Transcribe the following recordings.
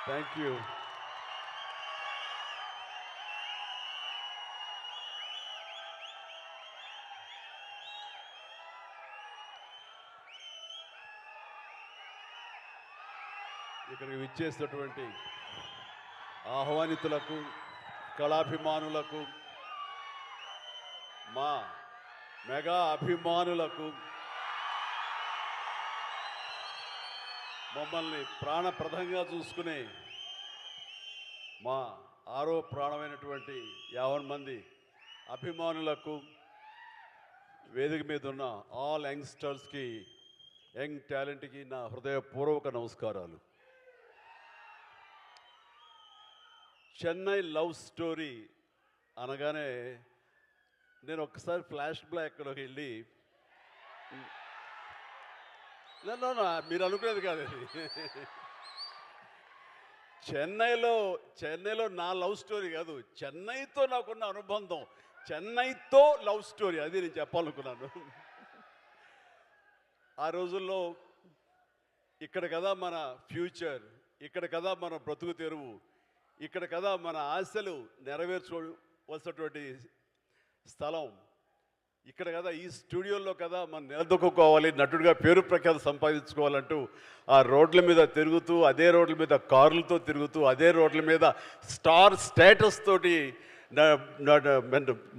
Thank you. ఇక్కడికి విచ్చేసినటువంటి ఆహ్వానితులకు, కళాభిమానులకు, మా మెగా అభిమానులకు, మమ్మల్ని ప్రాణప్రదంగా చూసుకునే మా ఆరో ప్రాణమైనటువంటి 50 మంది అభిమానులకు, వేదిక మీద ఉన్న ఆల్ యంగ్స్టర్స్కి, యంగ్ టాలెంట్కి నా హృదయపూర్వక నమస్కారాలు. చెన్నై లవ్ స్టోరీ అనగానే నేను ఒక్కసారి ఫ్లాష్ బ్యాక్లోకి వెళ్ళి, మీరు అనుకునేది కాదు, చెన్నైలో నా లవ్ స్టోరీ కాదు, చెన్నైతో నాకున్న అనుబంధం, చెన్నైతో లవ్ స్టోరీ, అది నేను చెప్పాలనుకున్నాను. ఆ రోజుల్లో ఇక్కడ కదా మన ఫ్యూచర్, ఇక్కడ కదా మన బ్రతుకు తెరువు, ఇక్కడ కదా మన ఆశలు నెరవేర్చుకోవలసినటువంటి స్థలం, ఇక్కడ కదా ఈ స్టూడియోలో కదా మనం నిలదొక్కుకోవాలి, నటుడిగా పేరు ప్రఖ్యాతి సంపాదించుకోవాలంటూ ఆ రోడ్ల మీద తిరుగుతూ, అదే రోడ్ల మీద కార్లతో తిరుగుతూ, అదే రోడ్ల మీద స్టార్ స్టేటస్ తోటి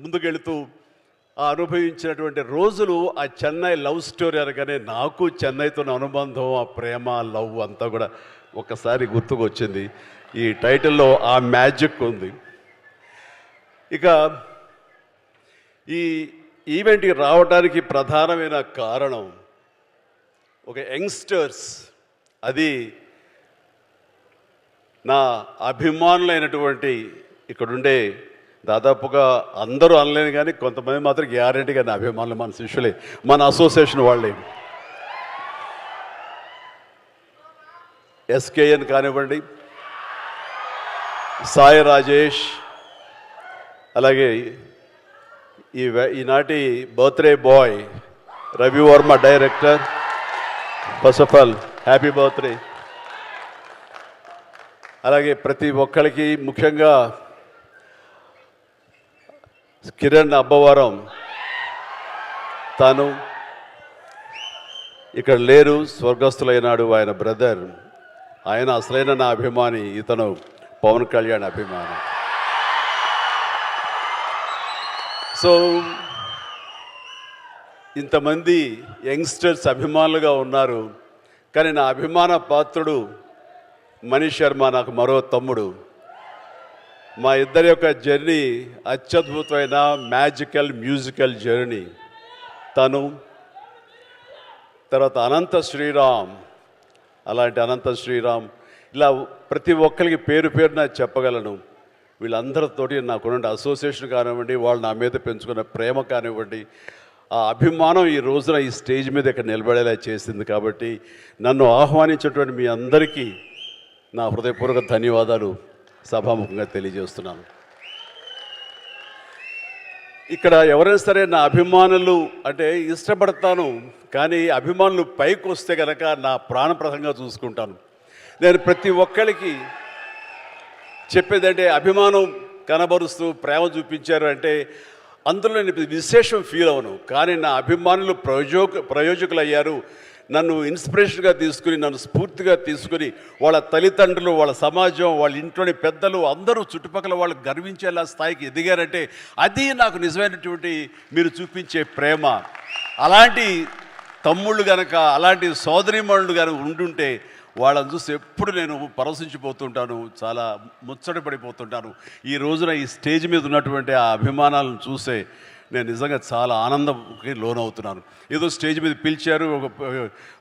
ముందుకెళ్తూ అనుభవించినటువంటి రోజులు ఆ చెన్నై లవ్ స్టోరీ అనగానే నాకు చెన్నైతో అనుబంధం, ఆ ప్రేమ, లవ్ అంతా కూడా ఒకసారి గుర్తుకొచ్చింది. ఈ టైటిల్లో ఆ మ్యాజిక్ ఉంది. ఇక ఈ ఈవెంట్కి రావడానికి ప్రధానమైన కారణం ఒక యంగ్స్టర్స్, అది నా అభిమానులైనటువంటి ఇక్కడుండే దాదాపుగా అందరూ అనలేను కానీ కొంతమంది మాత్రం గ్యారెంటీగా నా అభిమానులు, మన శిష్యులే, మన అసోసియేషన్ వాళ్ళే. ఎస్కేఎన్ కానివ్వండి, సాయి రాజేష్, అలాగే ఈనాటి birthday boy Ravi Varma director, first of all happy birthday. అలాగే ప్రతి ఒక్కరికి, ముఖ్యంగా కిరణ్ అబ్బవరం, తాను ఇక్కడ లేరు, స్వర్గస్థులైనాడు, ఆయన బ్రదర్, ఆయన అసలైన నా అభిమాని, ఇతను పవన్ కళ్యాణ్ అభిమాని. సో ఇంతమంది యంగ్స్టర్స్ అభిమానులుగా ఉన్నారు, కానీ నా అభిమాన పాత్రుడు మనీష్ శర్మ, నాకు మరో తమ్ముడు. మా ఇద్దరి యొక్క జర్నీ అత్యద్భుతమైన మ్యాజికల్ మ్యూజికల్ జర్నీ. తను తర్వాత అనంత శ్రీరామ్, అలాంటి అనంత శ్రీరామ్, ఇలా ప్రతి ఒక్కరికి పేరు పేరున చెప్పగలను. వీళ్ళందరితోటి నాకున్న అసోసియేషన్ కానివ్వండి, వాళ్ళు నా మీద పెంచుకున్న ప్రేమ కానివ్వండి, ఆ అభిమానం ఈ రోజున ఈ స్టేజ్ మీద ఇక్కడ నిలబడేలా చేసింది. కాబట్టి నన్ను ఆహ్వానించినటువంటి మీ అందరికీ నా హృదయపూర్వక ధన్యవాదాలు సభాముఖంగా తెలియజేస్తున్నాను. ఇక్కడ ఎవరైనా సరే నా అభిమానులు అంటే ఇష్టపడతాను, కానీ అభిమానులు పైకి వస్తే కనుక నా ప్రాణప్రదంగా చూసుకుంటాను. నేను ప్రతి ఒక్కరికి చెప్పేదంటే, అభిమానం కనబరుస్తూ ప్రేమ చూపించారు అంటే అందులో నేను విశేషం ఫీల్ అవను, కానీ నా అభిమానులు ప్రయోజకులు అయ్యారు. నన్ను ఇన్స్పిరేషన్గా తీసుకుని, నన్ను స్ఫూర్తిగా తీసుకుని, వాళ్ళ తల్లిదండ్రులు, వాళ్ళ సమాజం, వాళ్ళ ఇంట్లోని పెద్దలు అందరూ చుట్టుపక్కల వాళ్ళు గర్వించేలా స్థాయికి ఎదిగారంటే అది నాకు నిజమైనటువంటి మీరు చూపించే ప్రేమ. అలాంటి తమ్ముళ్ళు కనుక, అలాంటి సోదరీమణులు కనుక ఉండుంటే వాళ్ళని చూసి ఎప్పుడు నేను పరవశించిపోతుంటాను, చాలా ముచ్చట పడిపోతుంటాను. ఈ రోజున ఈ స్టేజ్ మీద ఉన్నటువంటి ఆ అభిమానాలను చూసే నేను నిజంగా చాలా ఆనందంకి లోనవుతున్నాను. ఏదో స్టేజ్ మీద పిలిచారు,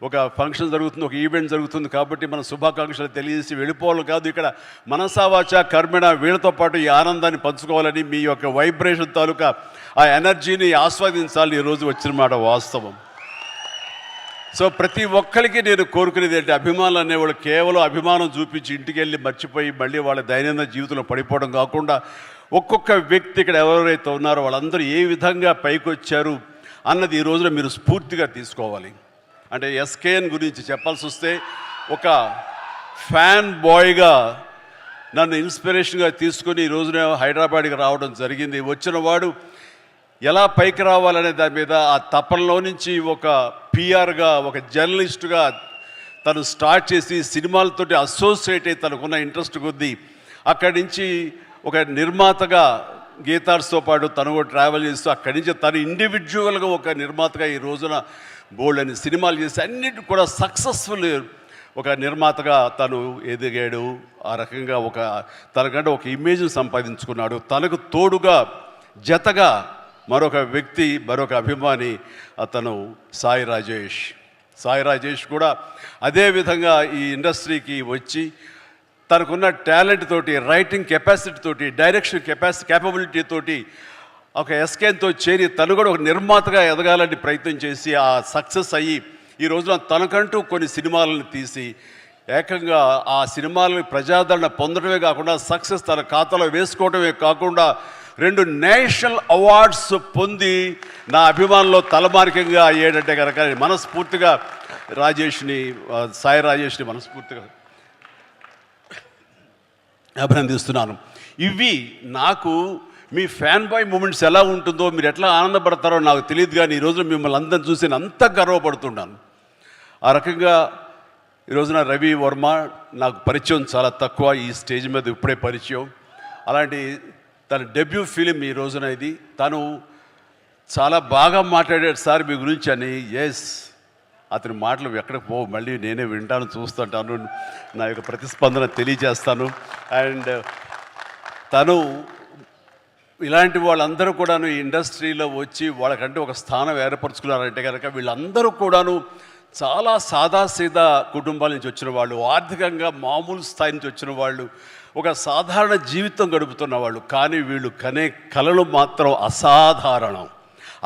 ఒక ఫంక్షన్ జరుగుతుంది, ఒక ఈవెంట్ జరుగుతుంది కాబట్టి మన శుభాకాంక్షలు తెలియజేసి వెళ్ళిపోవాలి కాదు. ఇక్కడ మనసావాచ కర్మణ వీళ్ళతో పాటు ఈ ఆనందాన్ని పంచుకోవాలని, మీ యొక్క వైబ్రేషన్ తాలూకా ఆ ఎనర్జీని ఆస్వాదించాలని ఈరోజు వచ్చిన మాట వాస్తవం. సో ప్రతి ఒక్కరికి నేను కోరుకునేది ఏంటి, అభిమానులు అనేవాళ్ళు కేవలం అభిమానం చూపించి ఇంటికి వెళ్ళి మర్చిపోయి మళ్ళీ వాళ్ళ దైనందిన జీవితంలో పడిపోవడం కాకుండా, ఒక్కొక్క వ్యక్తి ఇక్కడ ఎవరైతే ఉన్నారో వాళ్ళందరూ ఏ విధంగా పైకి వచ్చారు అన్నది ఈ రోజున మీరు స్ఫూర్తిగా తీసుకోవాలి. అంటే ఎస్కేఎన్ గురించి చెప్పాల్సి వస్తే, ఒక ఫ్యాన్ బాయ్గా నన్ను ఇన్స్పిరేషన్గా తీసుకొని ఈ రోజున హైదరాబాద్కి రావడం జరిగింది. వచ్చిన వాడు ఎలా పైకి రావాలనే దాని మీద ఆ తపనలో నుంచి ఒక పిఆర్గా, ఒక జర్నలిస్టుగా తను స్టార్ట్ చేసి సినిమాలతోటి అసోసియేట్ అయ్యి తనకున్న ఇంట్రెస్ట్ కొద్దీ అక్కడి నుంచి ఒక నిర్మాతగా గీతార్స్తో పాటు తను కూడా ట్రావెల్ చేస్తూ అక్కడి నుంచి తను ఇండివిజువల్గా ఒక నిర్మాతగా ఈ రోజున బోల్డ్ అని సినిమాలు చేసి అన్నిటి కూడా సక్సెస్ఫుల్ ఒక నిర్మాతగా తను ఎదిగాడు. ఆ రకంగా తనకంటే ఒక ఇమేజ్ని సంపాదించుకున్నాడు. తనకు తోడుగా జతగా మరొక వ్యక్తి, మరొక అభిమాని అతను సాయి రాజేష్. సాయి రాజేష్ కూడా అదేవిధంగా ఈ ఇండస్ట్రీకి వచ్చి తనకున్న టాలెంట్ తోటి, రైటింగ్ కెపాసిటీ తోటి, డైరెక్షన్ క్యాపబిలిటీ తోటి ఒక ఎస్కేన్తో చేరి తను కూడా ఒక నిర్మాతగా ఎదగాలని ప్రయత్నం చేసి ఆ సక్సెస్ అయ్యి ఈ రోజున తనకంటూ కొన్ని సినిమాలను తీసి ఏకంగా ఆ సినిమాలను ప్రజాదరణ పొందడమే కాకుండా సక్సెస్ తన ఖాతాలో వేసుకోవడమే కాకుండా 2 నేషనల్ అవార్డ్స్ పొంది నా అభిమానంలో తలమార్కంగా అయ్యేటంటే కనుక మనస్ఫూర్తిగా సాయి రాజేష్ని మనస్ఫూర్తిగా అభినందిస్తున్నాను. ఇవి నాకు మీ ఫ్యాన్ బాయ్ మూమెంట్స్ ఎలా ఉంటుందో, మీరు ఎట్లా ఆనందపడతారో నాకు తెలియదు, కానీ ఈరోజు మిమ్మల్ని అందరిని చూసి నేను అంత గర్వపడుతున్నాను. ఆ రకంగా ఈరోజున రవి వర్మ నాకు పరిచయం చాలా తక్కువ, ఈ స్టేజ్ మీద ఇప్పుడే పరిచయం. అలాంటి తన డెబ్యూ ఫిలిం ఈ రోజున ఇది. తను చాలా బాగా మాట్లాడాడు సార్ మీ గురించి అని. ఎస్, అతని మాటలు ఎక్కడికి పోవు, మళ్ళీ నేనే వింటాను, చూస్తుంటాను, నా యొక్క ప్రతిస్పందన తెలియజేస్తాను. అండ్ తను ఇలాంటి వాళ్ళందరూ కూడాను ఈ ఇండస్ట్రీలో వచ్చి వాళ్ళకంటే ఒక స్థానం ఏర్పరచుకున్నారంటే కనుక వీళ్ళందరూ కూడాను చాలా సాదాసీదా కుటుంబాల నుంచి వచ్చిన వాళ్ళు, ఆర్థికంగా మామూలు స్థాయి నుంచి వచ్చిన వాళ్ళు, ఒక సాధారణ జీవితం గడుపుతున్న వాళ్ళు. కానీ వీళ్ళు కనే కలలు మాత్రం అసాధారణం.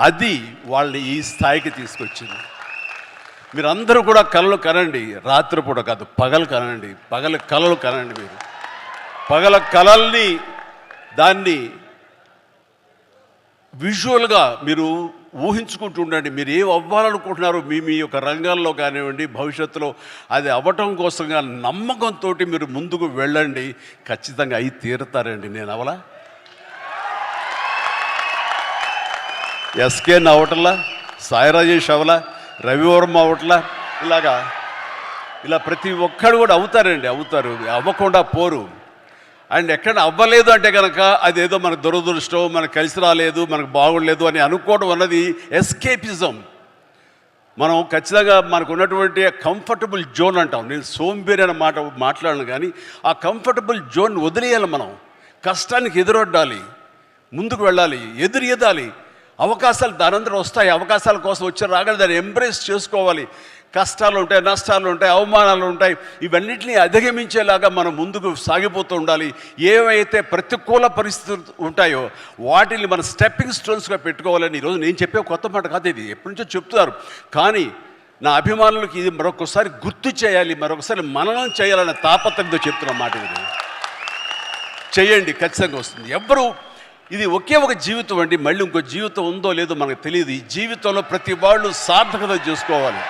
అది వాళ్ళని ఈ స్థాయికి తీసుకొచ్చింది. మీరందరూ కూడా కలలు కనండి, రాత్రిపూట కాదు, పగలు కనండి, కలలు కనండి. మీరు పగల కలల్ని దాన్ని విజువల్గా మీరు ఊహించుకుంటూ ఉండండి. మీరు ఏం అవ్వాలనుకుంటున్నారో మీ యొక్క రంగాల్లో కానివ్వండి, భవిష్యత్తులో అది అవ్వటం కోసంగా నమ్మకంతో మీరు ముందుకు వెళ్ళండి. ఖచ్చితంగా అయి తీరుతారండి. నేను అవలా ఎస్కేన్ అవటంలా, సాయి రాజేష్ అవలా, రవివర్మ అవట్లా, ఇలా ప్రతి ఒక్కడు కూడా అవుతారండి, అవుతారు, అవ్వకుండా పోరు. అండ్ ఎక్కడ అవ్వలేదు అంటే కనుక అదేదో మనకు దురదృష్టం, మనకు కలిసి రాలేదు, మనకు బాగుండలేదు అని అనుకోవడం అన్నది ఎస్కేపిజం. మనం ఖచ్చితంగా మనకు ఉన్నటువంటి కంఫర్టబుల్ జోన్ అంటాం. నేను సోంబేరి అనే మాట మాట్లాడను, కానీ ఆ కంఫర్టబుల్ జోన్ వదిలేయాలి. మనం కష్టానికి ఎదురొడ్డాలి, ముందుకు వెళ్ళాలి, ఎదురెదాలి. అవకాశాలు దానందరూ వస్తాయి. అవకాశాల కోసం వచ్చి రాగానే దాన్ని ఎంబ్రేస్ చేసుకోవాలి. కష్టాలు ఉంటాయి, నష్టాలు ఉంటాయి, అవమానాలు ఉంటాయి. ఇవన్నిటిని అధిగమించేలాగా మనం ముందుకు సాగిపోతూ ఉండాలి. ఏవైతే ప్రతికూల పరిస్థితులు ఉంటాయో వాటిని మన స్టెప్పింగ్ స్టోన్స్గా పెట్టుకోవాలని ఈరోజు నేను చెప్పే కొత్త మాట కాదు, ఇది ఎప్పటి నుంచో చెప్తున్నారు. కానీ నా అభిమానులకు ఇది మరొకసారి గుర్తు చేయాలి, మరొకసారి మననం చేయాలనే తాపత్రయంతో చెప్తున్న మాట. ఇది చేయండి, ఖచ్చితంగా వస్తుంది. ఇది ఒకే ఒక జీవితం అండి, మళ్ళీ ఇంకో జీవితం ఉందో లేదో మనకు తెలియదు. ఈ జీవితంలో ప్రతి వాళ్ళు సార్థకత చేసుకోవాలి.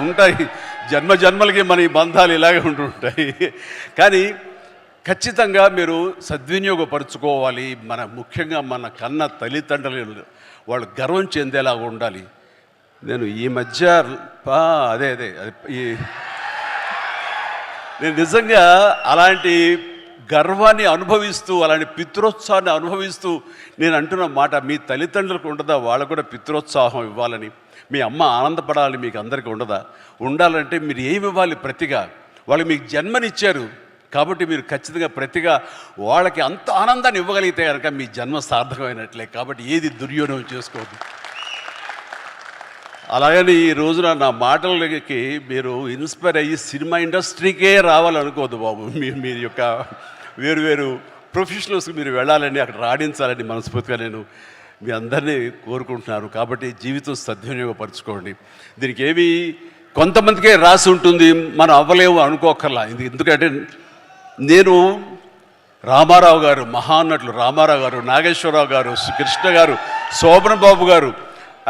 ఉంటాయి జన్మలకి మన ఈ బంధాలు ఇలాగే ఉంటుంటాయి. కానీ ఖచ్చితంగా మీరు సద్వినియోగపరుచుకోవాలి. ముఖ్యంగా మన కన్న తల్లిదండ్రులు వాళ్ళు గర్వం చెందేలాగా ఉండాలి. నేను ఈ మధ్య నేను నిజంగా అలాంటి గర్వాన్ని అనుభవిస్తూ, అలాంటి పితృోత్సాహాన్ని అనుభవిస్తూ నేను అంటున్న మాట, మీ తల్లిదండ్రులకు ఉండదా వాళ్ళకు కూడా పితృోత్సాహం ఇవ్వాలని? మీ అమ్మ ఆనందపడాలి, మీకు అందరికీ ఉండదా? ఉండాలంటే మీరు ఏమి ఇవ్వాలి ప్రతిగా? వాళ్ళు మీకు జన్మనిచ్చారు కాబట్టి మీరు ఖచ్చితంగా ప్రతిగా వాళ్ళకి అంత ఆనందాన్ని ఇవ్వగలిగితే కనుక మీ జన్మ సార్థకమైనట్లే. కాబట్టి ఏది దుర్యోగం చేసుకోవద్దు. అలాగని ఈ రోజున నా మాటలకి మీరు ఇన్స్పైర్ అయ్యి సినిమా ఇండస్ట్రీకే రావాలనుకోవద్దు బాబు. మీరు యొక్క వేరు ప్రొఫెషనల్స్కి మీరు వెళ్ళాలని, అక్కడ రాణించాలని మనస్ఫూర్తిగా నేను మీ అందరినీ కోరుకుంటున్నాను. కాబట్టి జీవితం సద్వినియోగపరచుకోండి. దీనికి ఏమి కొంతమందికే రాసి ఉంటుంది, మనం అవ్వలేము అనుకోకర్లా. ఎందుకంటే నేను రామారావు గారు, మహానటులు రామారావు గారు, నాగేశ్వరరావు గారు, కృష్ణ గారు, శోభన్ బాబు గారు,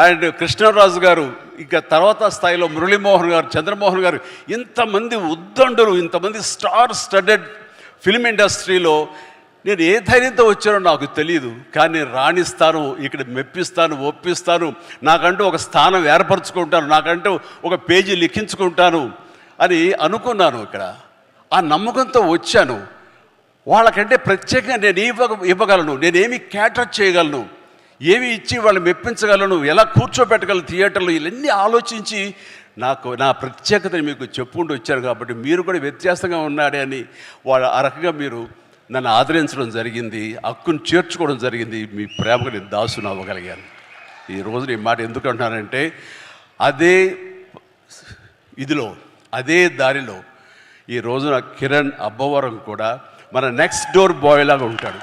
అండ్ కృష్ణరాజు గారు, ఇంకా తర్వాత స్థాయిలో మురళీమోహన్ గారు, చంద్రమోహన్ గారు, ఇంతమంది ఉద్దండులు, ఇంతమంది స్టార్ స్టడెడ్ ఫిల్మ్ ఇండస్ట్రీలో నేను ఏ ధైర్యంతో వచ్చానో నాకు తెలియదు. కానీ రాణిస్తాను, ఇక్కడ మెప్పిస్తాను, ఒప్పిస్తాను, నాకంటూ ఒక స్థానం ఏర్పరచుకుంటాను, నాకంటూ ఒక పేజీ లిఖించుకుంటాను అని అనుకున్నాను. ఇక్కడ ఆ నమ్మకంతో వచ్చాను. వాళ్ళకంటే ప్రత్యేకంగా నేను ఇవ్వగలను, నేనేమి క్యాటర్ చేయగలను, ఏమి ఇచ్చి వాళ్ళు మెప్పించగలను, ఎలా కూర్చోబెట్టగలను థియేటర్లో, ఇవన్నీ ఆలోచించి నా ప్రత్యేకతని మీకు చెప్పుకుంటూ వచ్చారు. కాబట్టి మీరు కూడా వ్యత్యాసంగా ఉన్నాడే అని వాళ్ళు ఆ రకంగా మీరు నన్ను ఆదరించడం జరిగింది, హక్కును చేర్చుకోవడం జరిగింది. మీ ప్రేమకు నేను దాసును అవ్వగలిగాను. ఈ రోజున ఈ మాట ఎందుకు అంటున్నానంటే, అదే ఇదిలో, అదే దారిలో ఈ రోజున కిరణ్ అబ్బవరం కూడా మన నెక్స్ట్ డోర్ బాయ్ లాగా ఉంటాడు.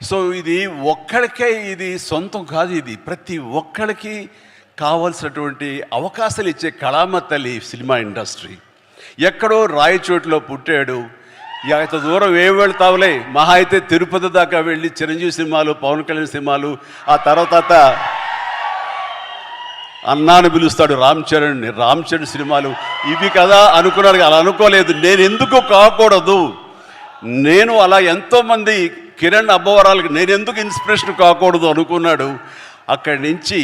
సో ఇది ఒక్కడికే ఇది సొంతం కాదు, ఇది ప్రతి ఒక్కడికి కావాల్సినటువంటి అవకాశాలు ఇచ్చే కళామ తల్లి సినిమా ఇండస్ట్రీ. ఎక్కడో రాయచోటిలో పుట్టాడు, ఎంత దూరం ఏం వెళ్తావులే, మహా అయితే తిరుపతి దాకా వెళ్ళి చిరంజీవి సినిమాలు, పవన్ కళ్యాణ్ సినిమాలు, ఆ తర్వాత అన్నాను పిలుస్తాడు రామ్ చరణ్ సినిమాలు, ఇవి కదా అనుకున్నారు. అలా అనుకోలేదు. నేను ఎందుకు కాకూడదు, నేను అలా ఎంతోమంది కిరణ్ అబ్బవరాలకు నేను ఎందుకు ఇన్స్పిరేషన్ కాకూడదు అనుకున్నాడు. అక్కడి నుంచి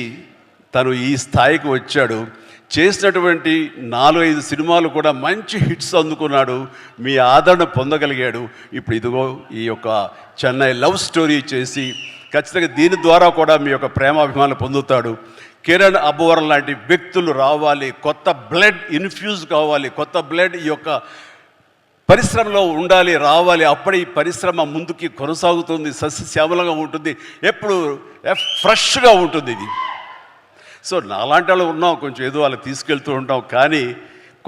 తను ఈ స్థాయికి వచ్చాడు. చేసినటువంటి 4-5 సినిమాలు కూడా మంచి హిట్స్ అందుకున్నాడు, మీ ఆదరణ పొందగలిగాడు. ఇప్పుడు ఇదిగో ఈ యొక్క చెన్నై లవ్ స్టోరీ చేసి ఖచ్చితంగా దీని ద్వారా కూడా మీ యొక్క ప్రేమాభిమానాలు పొందుతాడు. కిరణ్ అబ్బవరం లాంటి వ్యక్తులు రావాలి, కొత్త బ్లడ్ ఇన్ఫ్యూజ్ కావాలి, కొత్త బ్లడ్ ఈ యొక్క పరిశ్రమలో ఉండాలి, రావాలి. అప్పుడే ఈ పరిశ్రమ ముందుకి కొనసాగుతుంది, సస్యశ్యామలంగా ఉంటుంది, ఎప్పుడు ఫ్రెష్గా ఉంటుంది ఇది. సో నాలాంటి వాళ్ళు ఉన్నాం, కొంచెం ఏదో వాళ్ళకి తీసుకెళ్తూ ఉంటాం. కానీ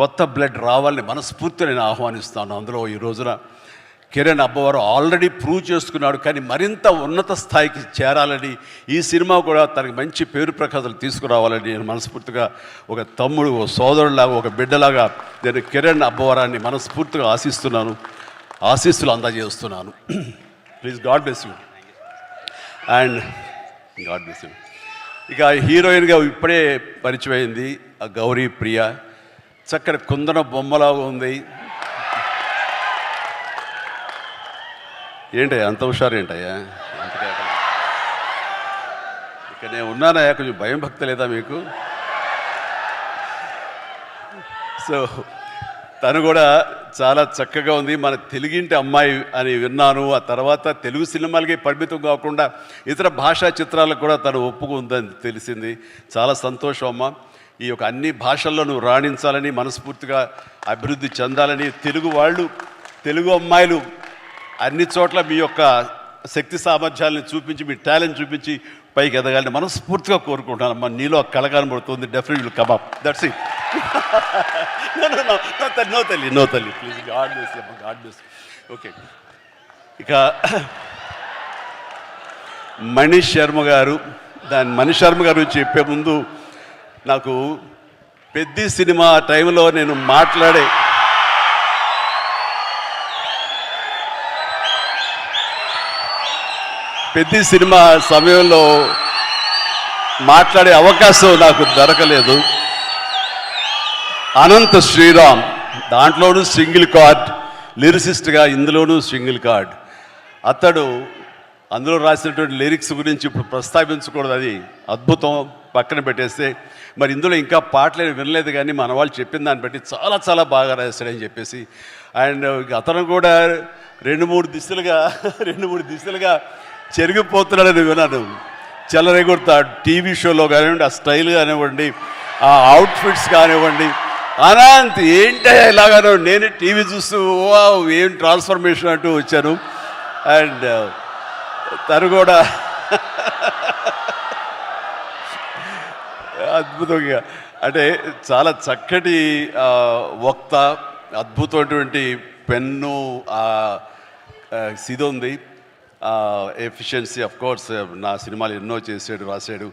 కొత్త బ్లడ్ రావాలని మనస్ఫూర్తిగా నేను ఆహ్వానిస్తాను. అందులో ఈ రోజున కిరణ్ అబ్బవరం ఆల్రెడీ ప్రూవ్ చేసుకున్నాడు, కానీ మరింత ఉన్నత స్థాయికి చేరాలని, ఈ సినిమా కూడా తనకి మంచి పేరు ప్రఖ్యాతలు తీసుకురావాలని నేను మనస్ఫూర్తిగా ఒక తమ్ముడు, ఒక సోదరులాగా, ఒక బిడ్డలాగా నేను కిరణ్ అబ్బవరాన్ని మనస్ఫూర్తిగా ఆశిస్తున్నాను, ఆశీస్సులు అందజేస్తున్నాను. Please, god bless you and god bless you. ఇక హీరోయిన్గా ఇప్పుడే పరిచయం అయింది ఆ గౌరీ ప్రియ, చక్కని కుందన బొమ్మలాగా ఉంది. ఏంటయ్యా అంత హుషారు, ఏంటయ్యా ఇక నేను ఉన్నానయ్యా, కొంచెం భయం భక్తి లేదా మీకు? సో తను కూడా చాలా చక్కగా ఉంది. మన తెలుగింటి అమ్మాయి అని విన్నాను. ఆ తర్వాత తెలుగు సినిమాలకి పరిమితం కాకుండా ఇతర భాషా చిత్రాలకు కూడా తను ఒప్పుకుందని తెలిసింది. చాలా సంతోషం అమ్మ. ఈ యొక్క అన్ని భాషల్లో నువ్వు రాణించాలని, మనస్ఫూర్తిగా అభివృద్ధి చెందాలని, తెలుగు వాళ్ళు, తెలుగు అమ్మాయిలు అన్ని చోట్ల మీ యొక్క శక్తి సామర్థ్యాలను చూపించి, మీ టాలెంట్ చూపించి పైకి ఎదగాలని మనస్ఫూర్తిగా కోరుకుంటానమ్మా. నీలో కళ కనబడుతుంది, definitely come up. That's it. No తల్లి ప్లీజ్, గాడ్ బ్లెస్ యూ అమ్మా, గాడ్ బ్లెస్. ఓకే, ఇక మనీష్ శర్మ గారు చెప్పే ముందు నాకు పెద్ద సినిమా టైంలో నేను పెద్ద సినిమా సమయంలో మాట్లాడే అవకాశం నాకు దొరకలేదు. అనంత శ్రీరామ్ దాంట్లోనూ సింగిల్ కార్డ్ లిరిసిస్ట్గా, ఇందులోనూ సింగిల్ కార్డ్. అతడు అందులో రాసినటువంటి లిరిక్స్ గురించి ఇప్పుడు ప్రస్తావించకూడదు, అది అద్భుతం, పక్కన పెట్టేస్తే. మరి ఇందులో ఇంకా పాటలు వినలేదు, కానీ మన వాళ్ళు చెప్పిన దాన్ని బట్టి చాలా చాలా బాగా రాశాడని చెప్పేసి. అండ్ అతను కూడా రెండు మూడు దిశలుగా చెరిగిపోతున్నాడని విన్నాను. చెలరేగొడతాడు టీవీ షోలో కానివ్వండి, ఆ స్టైల్ కానివ్వండి, ఆ అవుట్ఫిట్స్ కానివ్వండి. అనంత్ ఏంటయ్యా ఇలాగానో, నేను టీవీ చూస్తూ ఏం ట్రాన్స్ఫర్మేషన్ అంటూ వచ్చాను. అండ్ తను కూడా అద్భుతంగా, అంటే చాలా చక్కటి వక్త, అద్భుతమైనటువంటి పెన్ను, ఇది ఉంది, ఎఫిషియన్సీ. ఆఫ్ కోర్స్ నా సినిమాలు ఎన్నో చేసాడు, రాశాడు.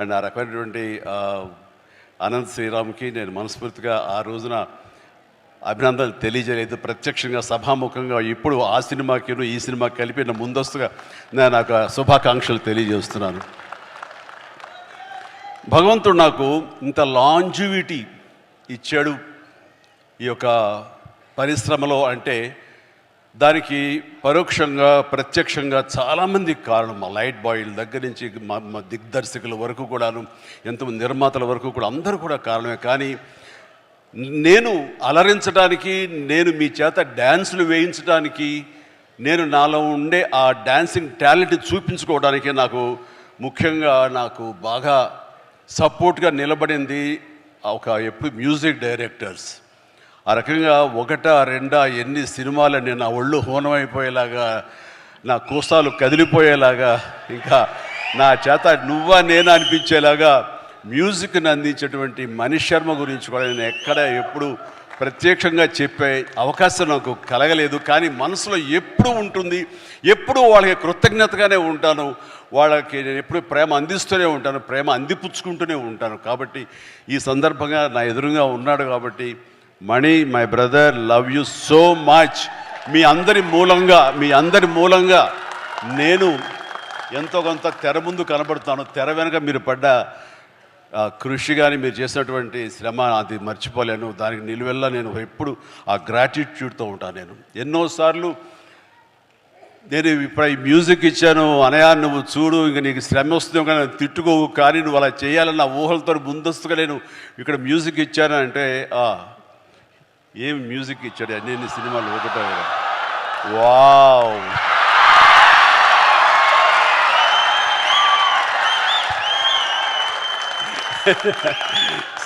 అండ్ ఆ రకమైనటువంటి అనంత్ శ్రీరామ్కి నేను మనస్ఫూర్తిగా ఆ రోజున అభినందనలు తెలియజేయలేదు. ప్రత్యక్షంగా సభాముఖంగా ఇప్పుడు ఆ సినిమాకి ఈ సినిమా కలిపి నా ముందస్తుగా నేను నాకు శుభాకాంక్షలు తెలియజేస్తున్నాను. భగవంతుడు నాకు ఇంత లాంజివిటీ ఇచ్చాడు ఈ యొక్క పరిశ్రమలో అంటే దానికి పరోక్షంగా ప్రత్యక్షంగా చాలామంది కారణం. మా లైట్ బాయ్ల దగ్గర నుంచి మా దిగ్దర్శకుల వరకు కూడాను, ఎంతమంది నిర్మాతల వరకు కూడా అందరూ కూడా కారణమే. కానీ నేను అలరించడానికి, నేను మీ చేత డ్యాన్సులు వేయించడానికి, నేను నాలో ఉండే ఆ డాన్సింగ్ టాలెంట్ చూపించుకోవడానికి ముఖ్యంగా నాకు బాగా సపోర్ట్గా నిలబడింది ఎప్పుడు మ్యూజిక్ డైరెక్టర్స్. ఆ రకంగా ఒకటా రెండా ఎన్ని సినిమాలని నా ఒళ్ళు హోనమైపోయేలాగా, నా కోసాలు కదిలిపోయేలాగా, ఇంకా నా చేత నువ్వా నేనా అనిపించేలాగా మ్యూజిక్ని అందించేటువంటి మనీష్ శర్మ గురించి కూడా నేను ఎప్పుడు ప్రత్యక్షంగా చెప్పే అవకాశం నాకు కలగలేదు. కానీ మనసులో ఎప్పుడు ఉంటుంది, ఎప్పుడు వాళ్ళకి కృతజ్ఞతగానే ఉంటాను. వాళ్ళకి నేను ఎప్పుడు ప్రేమ అందిస్తూనే ఉంటాను, ప్రేమ అందిపుచ్చుకుంటూనే ఉంటాను. కాబట్టి ఈ సందర్భంగా నా ఎదురుగా ఉన్నాడు కాబట్టి Mani, my brother, love you so much. మీ అందరి మూలంగా నేను ఎంతో కొంత తెర ముందు కనబడుతాను. తెర వెనక మీరు పడ్డ కృషి కానీ మీరు చేసినటువంటి శ్రమ అది మర్చిపోలేను. దానికి నిలువెల్లా నేను ఎప్పుడు ఆ గ్రాటిట్యూడ్తో ఉంటాను. నేను ఎన్నోసార్లు నేను ఇప్పుడు ఈ మ్యూజిక్ ఇచ్చాను, అనయా నువ్వు చూడు ఇంక నీకు శ్రమ వస్తుందేమో కానీ తిట్టుకోవు, కానీ నువ్వు అలా చేయాలన్న ఊహలతో ముందస్తుగా నేను ఇక్కడ మ్యూజిక్ ఇచ్చాను అంటే ఏం మ్యూజిక్ ఇచ్చాడు అన్ని సినిమాలు ఒకటో. Wow,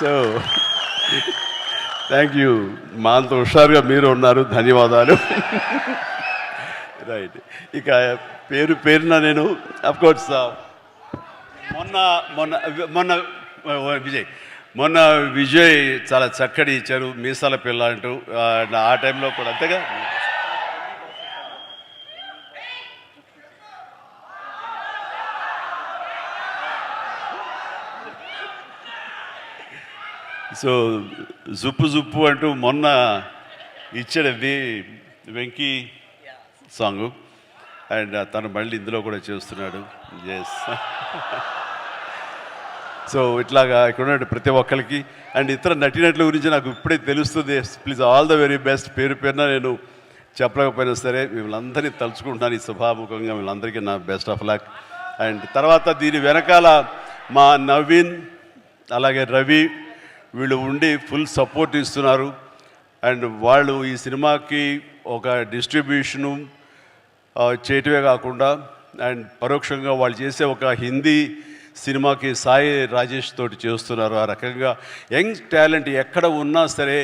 so thank you. మా అంత హుషారుగా మీరు ఉన్నారు, ధన్యవాదాలు. రైట్, ఇక పేరున నేను అఫ్కోర్స్ మొన్న విజయ్ చాలా చక్కటి ఇచ్చారు, మీసాల పిల్ల అంటూ. ఆ టైంలో కూడా అంతేగా. సో జుప్పు అంటూ మొన్న ఇచ్చాడండి వెంకీ సాంగు, అండ్ తను మళ్ళీ ఇందులో కూడా చేస్తున్నాడు. ఎస్, సో ఇట్లాగా ఇక్కడ ఉన్న ప్రతి ఒక్కరికి అండ్ ఇతర నటినట్ల గురించి నాకు ఇప్పుడే తెలుస్తుంది. Please all the very best. పేరున నేను చెప్పలేకపోయినా సరే మిమ్మల్ని తలుచుకుంటున్నాను ఈ సభాముఖంగా. వీళ్ళందరికీ నా బెస్ట్ ఆఫ్ లక్. అండ్ తర్వాత దీని వెనకాల మా నవీన్ అలాగే రవి వీళ్ళు ఉండి ఫుల్ సపోర్ట్ ఇస్తున్నారు. అండ్ వాళ్ళు ఈ సినిమాకి ఒక డిస్ట్రిబ్యూషను చేయటమే కాకుండా అండ్ పరోక్షంగా వాళ్ళు చేసే ఒక హిందీ సినిమాకి సాయి రాజేష్ తోటి చేస్తున్నారు. ఆ రకంగా యంగ్ టాలెంట్ ఎక్కడ ఉన్నా సరే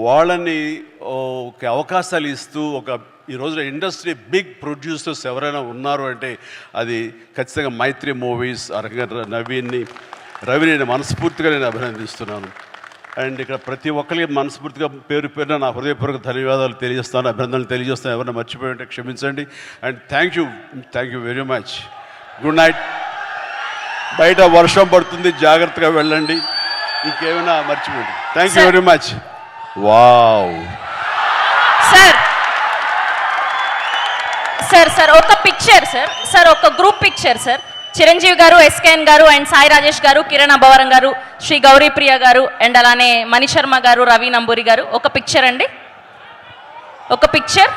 వాళ్ళని ఒక అవకాశాలు ఇస్తూ ఈ రోజున ఇండస్ట్రీ బిగ్ ప్రొడ్యూసర్స్ ఎవరైనా ఉన్నారు అంటే అది ఖచ్చితంగా మైత్రి మూవీస్. ఆ రకంగా రవిని నేను మనస్ఫూర్తిగా అభినందిస్తున్నాను. అండ్ ఇక్కడ ప్రతి ఒక్కరికి మనస్ఫూర్తిగా పేరున నా హృదయపూర్వక ధన్యవాదాలు తెలియజేస్తాను, అభినందనలు తెలియజేస్తాను. ఎవరైనా మర్చిపోయి ఉంటే క్షమించండి. And thank you very much. Good night. బయట వర్షం పడుతుంది, జాగ్రత్తగా వెళ్ళండి. ఇంకేమైనా మర్చిపోండి. Thank you very much. Wow sir ఒక పిక్చర్ సార్ ఒక గ్రూప్ పిక్చర్ సార్. చిరంజీవి గారు, ఎస్కేఎన్ గారు అండ్ సాయి రాజేష్ గారు, కిరణ్ అబ్బవరం గారు, శ్రీ గౌరీప్రియ గారు అండ్ అలానే మనీష్ శర్మ గారు, రవి నంబూరి గారు. ఒక పిక్చర్ అండి, ఒక పిక్చర్.